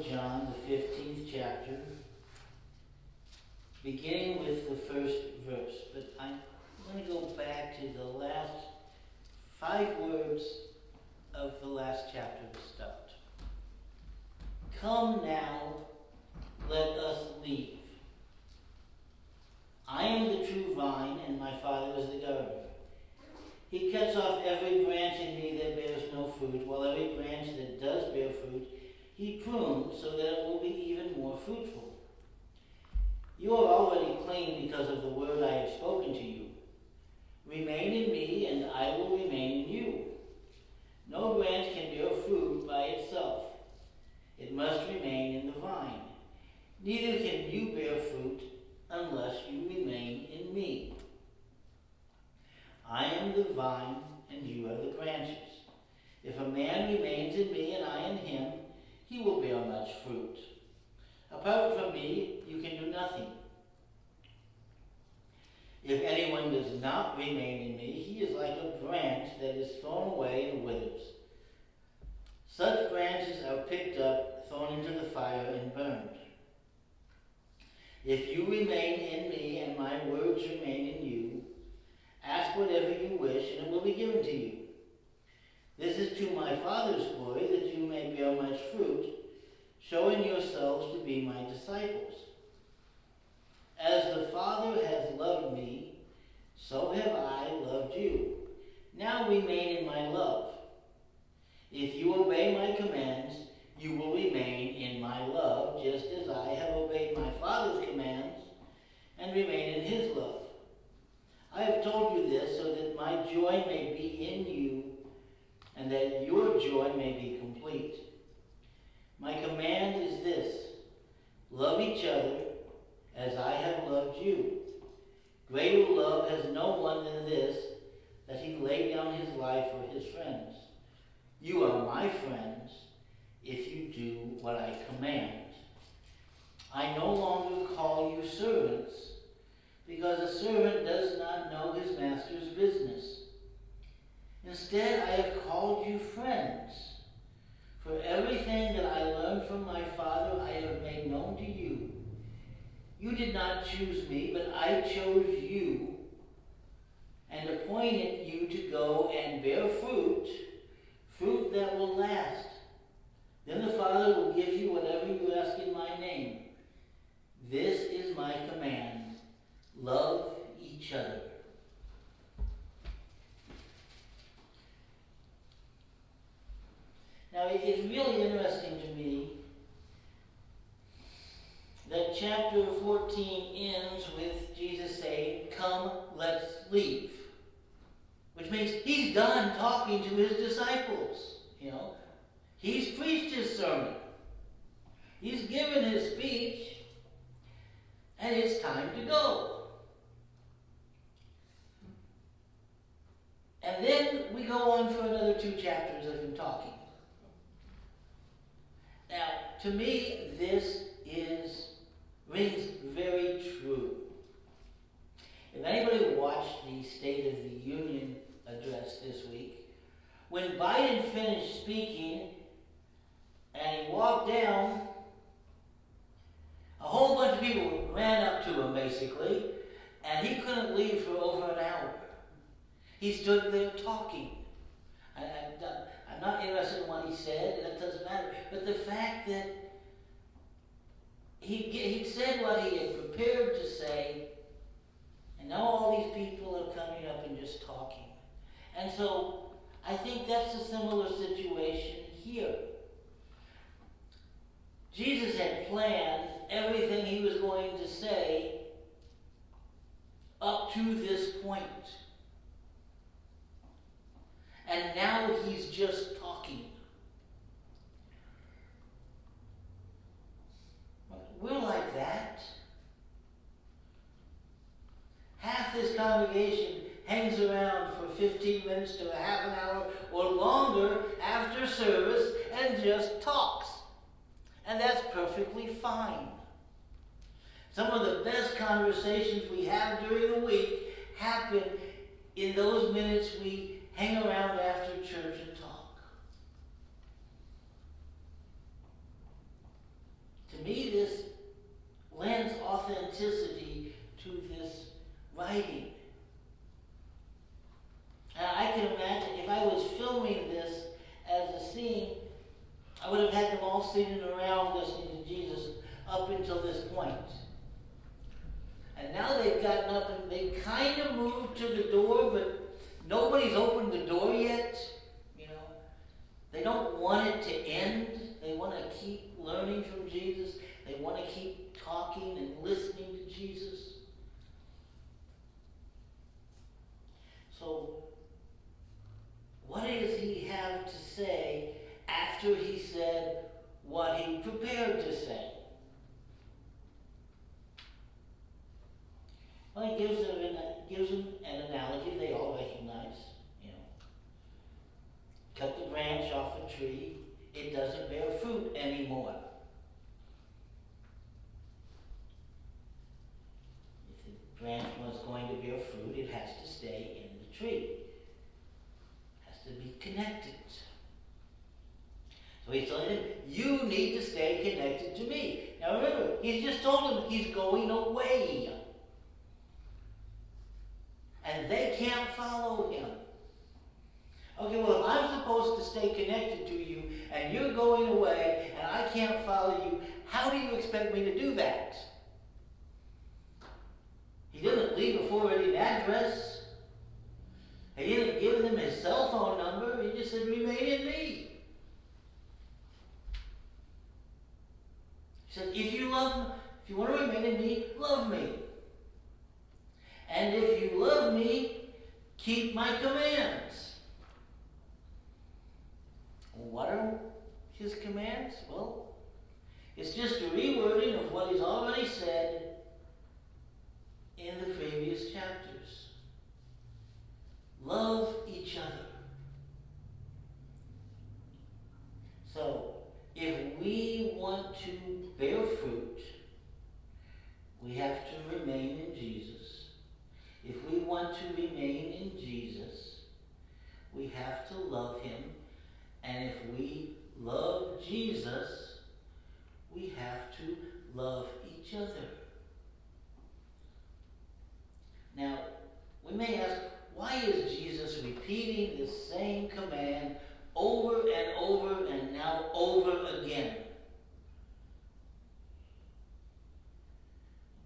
John, the 15th chapter, beginning with the first verse. But I'm going to go back to the last 5 words of the last chapter to start. Come now, let us leave. I am the true vine, and my Father is the gardener. He cuts off every branch in me that bears no fruit, while every branch that does bear fruit, he prunes so that it will be even more fruitful. You are already clean because of the word I have spoken to you. Remain in me, and I will remain in you. No branch can bear fruit by itself. It must remain in the vine. Neither can you bear fruit unless you remain in me. I am the vine, and you are the branches. If a man remains in me and I in him, he will bear much fruit. Apart from me, you can do nothing. If anyone does not remain in me, he is like a branch that is thrown away and withers. Such branches are picked up, thrown into the fire, and burned. If you remain in me and my words remain in you, ask whatever you wish, and it will be given to you. This is to my Father's glory, that you may bear much fruit, showing yourselves to be my disciples. As the Father has loved me, so have I loved you. Now remain in my love. If you obey my commands, you will remain in my love, just as I have obeyed my Father's commands and remain in his love. I have told you this so that my joy may be in you and that your joy may be complete. My command is this: love each other as I have loved you. Greater love has no one than this, that he laid down his life for his friends. You are my friends if you do what I command. I no longer call you servants, because a servant does not know his master's business. Instead, I have called you friends. For everything that I learned from my Father I have made known to you. You did not choose me, but I chose you and appointed you to go and bear fruit, fruit that will last. Then the Father will give you whatever you ask in my name. This is my command: love each other. Now, it's really interesting to me that chapter 14 ends with Jesus saying, "Come, let's leave," which means he's done talking to his disciples. He's preached his sermon. He's given his speech, and it's time to go. And then we go on for another 2 chapters of him talking. Now, to me, this rings very true. If anybody watched the State of the Union address this week, when Biden finished speaking and he walked down, a whole bunch of people ran up to him, basically, and he couldn't leave for over an hour. He stood there talking. I'm not interested in what he said, that doesn't matter. But the fact that he said what he had prepared to say, and now all these people are coming up and just talking. And so I think that's a similar situation here. Jesus had planned everything he was going to say up to this point. And now he's just talking. We're like that. Half this congregation hangs around for 15 minutes to a half an hour or longer after service and just talks. And that's perfectly fine. Some of the best conversations we have during the week happen in those minutes we hang around after church and talk. fighting. And I can imagine if I was filming this as a scene, I would have had them all sitting around listening to Jesus up until this point. And now they've gotten up and they've kind of moved to the door, but nobody's opened the door yet. They don't want it to end. They want to keep learning from Jesus. They want to keep talking and listening to Jesus. So, what does he have to say after he said what he prepared to say? Well, he gives them an analogy they all recognize. Cut the branch off a tree, it doesn't bear fruit anymore. If the branch was going to bear fruit, it has to stay in the tree. It has to be connected. So he's telling them, you need to stay connected to me. Now remember, he's just told them he's going away. And they can't follow him. Okay, well, if I'm supposed to stay connected to you, and you're going away, and I can't follow you, how do you expect me to do that? He didn't leave a forwarding address. He didn't give them his cell phone number. He just said, remain in me. He said, if you want to remain in me, love me. And if you love me, keep my commands. What are his commands? Well, it's just a rewording of what he's already said in the previous chapters. Love each other. So, if we want to bear fruit, we have to remain in Jesus. If we want to remain in Jesus, we have to love him. And if we love Jesus, we have to love each other. Now, we may ask, why is Jesus repeating the same command over and over and now over again?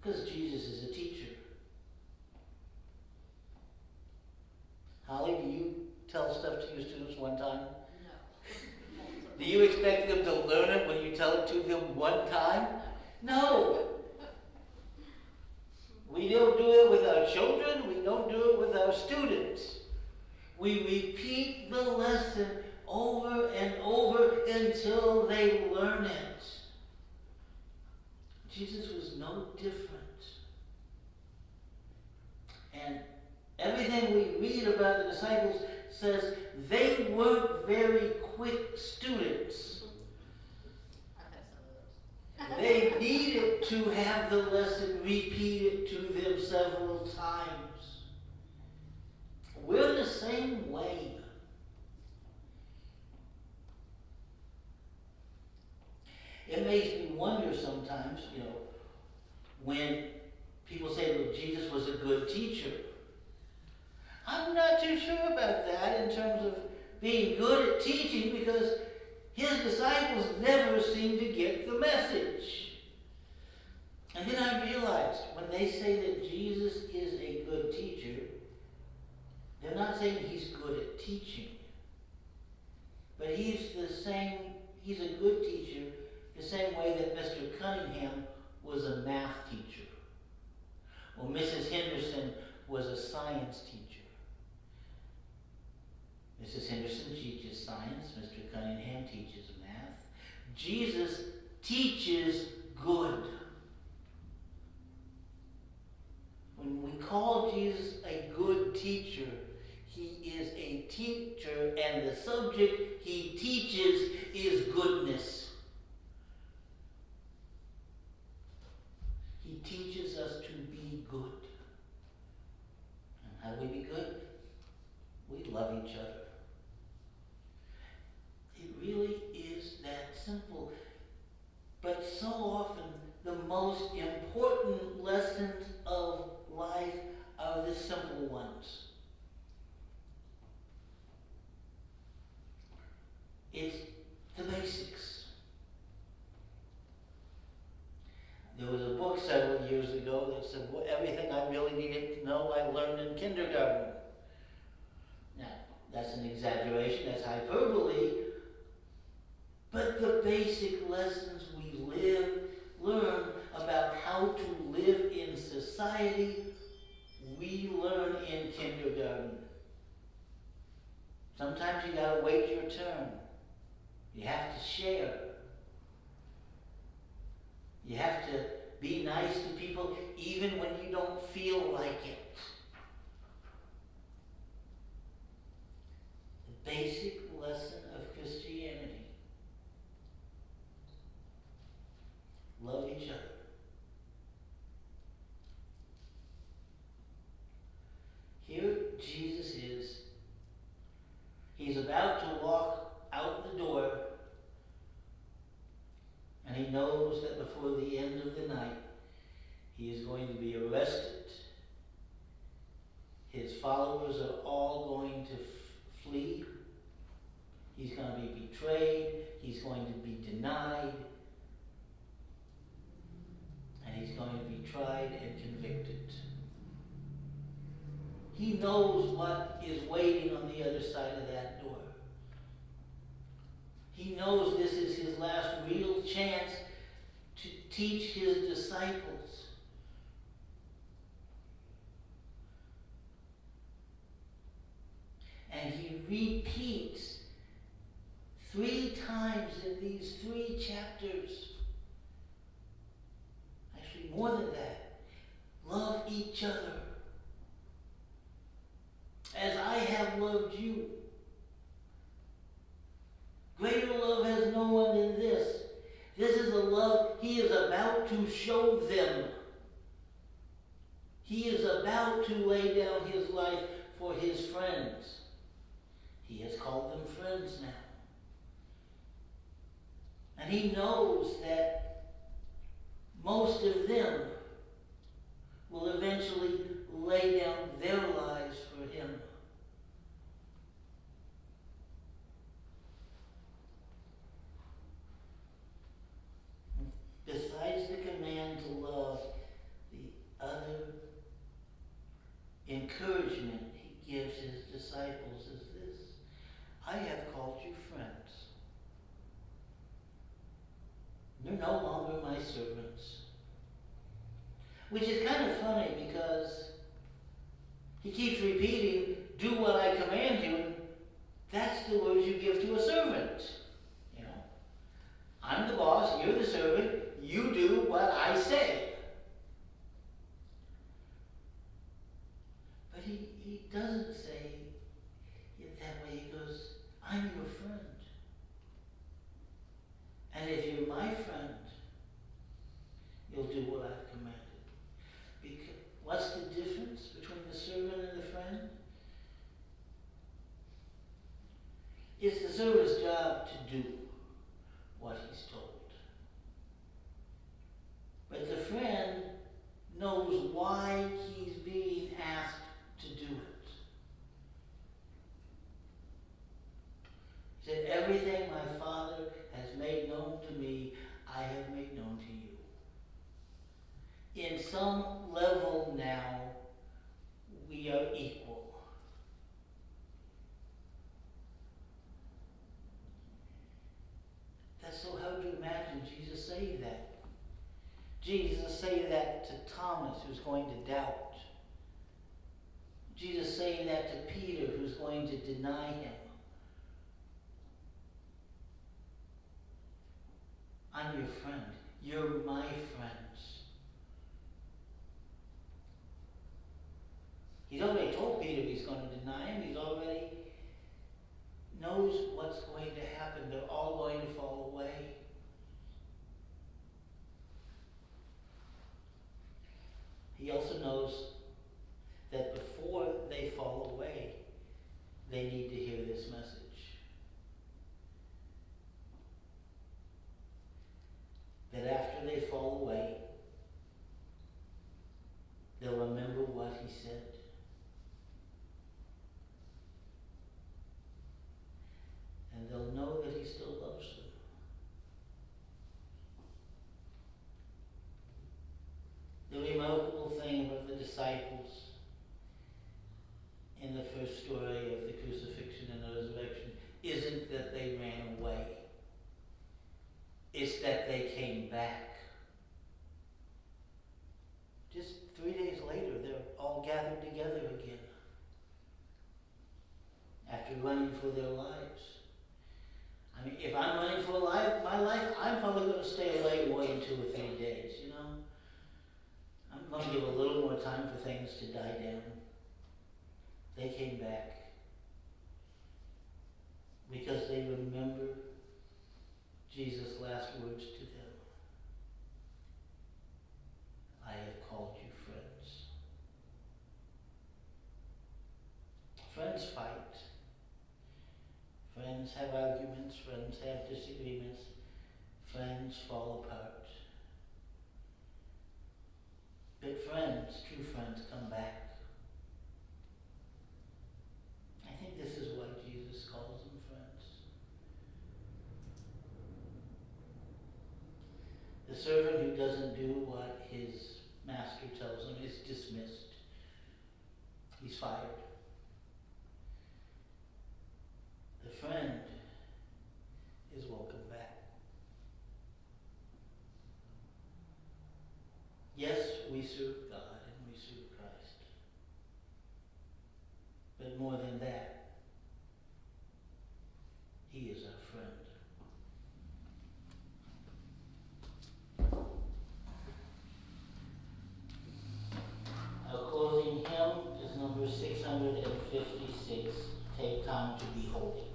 Because Jesus is a teacher. Holly, do you tell stuff to your students one time? Do you expect them to learn it when you tell it to them one time? No. We don't do it with our children. We don't do it with our students. We repeat the lesson over and over until they learn it. Jesus was no different. And everything we read about the disciples says they weren't very quick students. They needed to have the lesson repeated to them several times. We're the same way. It makes me wonder sometimes, when people say, well, Jesus was a good teacher. I'm not too sure about that in terms of being good at teaching, because his disciples never seemed to get the message. And then I realized when they say that Jesus is a good teacher, they're not saying he's good at teaching. But he's a good teacher the same way that Mr. Cunningham was a math teacher, or Mrs. Henderson was a science teacher. Mrs. Henderson teaches science, Mr. Cunningham teaches math. Jesus teaches good. When we call Jesus a good teacher, he is a teacher, and the subject he teaches is goodness. He teaches us to be good. And how do we be good? We love each other. It really is that simple. But so often, the most important lessons of life are are the simple ones. It's the basics. There was a book several years ago that said, well, everything I really needed to know I learned in kindergarten. Now, that's an exaggeration, that's hyperbole, but the basic lessons we learn about how to live in society, we learn in kindergarten. Sometimes you gotta wait your turn. You have to share. You have to be nice to people even when you don't feel like it. The basic lesson of Christianity. Love each other. Here Jesus is. He's about to walk out the door, and he knows that before the end of the night, he is going to be arrested. His followers are all going to flee. He's going to be betrayed. He's going to be denied. And he's going to be tried and convicted. He knows what is waiting on the other side of that door. He knows this is his last real chance to teach his disciples. And he repeats 3 times in these 3 chapters. Actually, more than that. Love each other as I have loved you. Greater love has no one than this. This is the love he is about to show them. He is about to lay down his life for his friends. He has called them friends now. And he knows that most of them will eventually lay down their lives for him. Besides the command to love, the other encouragement he gives his disciples is this: I have called you friends. You're no longer my servants. Which is kind of funny because he keeps repeating, do what I command you, and that's the words you give to a servant. You know, I'm the boss, you're the servant, you do what I say. But he doesn't say it that way. He goes, I'm your friend. And if you're my friend, you'll do what I've commanded. Because what's the difference between the servant and the friend? It's the servant's job to do what he's told. But the friend knows why he's being asked to do it. He said, everything my Father has made known to me, I have made known to you. In some level now, we are equal. That's so hard to imagine Jesus saying that. Jesus saying that to Thomas, who's going to doubt. Jesus saying that to Peter, who's going to deny him. I'm your friend. You're my friends. He's already told Peter he's going to deny him. He's already knows what's going to happen. They're all going to fall away. He also knows that before they fall away, they need to hear this message. That after they fall away, they'll remember what he said. in the first story of the crucifixion and the resurrection isn't that they ran away. It's that they came back. Just 3 days later, they're all gathered together again after running for their lives. I mean, if I'm running for my life, I'm probably going to stay away more than 2 or 3 days, you know? I'm going to give a little more time for things to die down. They came back because they remember Jesus' last words to them. I have called you friends. Friends fight. Friends have arguments. Friends have disagreements. Friends fall apart. But friends, true friends, come back. I think this is why Jesus calls them friends. The servant who doesn't do what his master tells him is dismissed. He's fired. The friend is welcome back. Yes, we serve God and we serve Christ. But more than that, He is our friend. Our closing hymn is number 656, Take Time to Be Holy.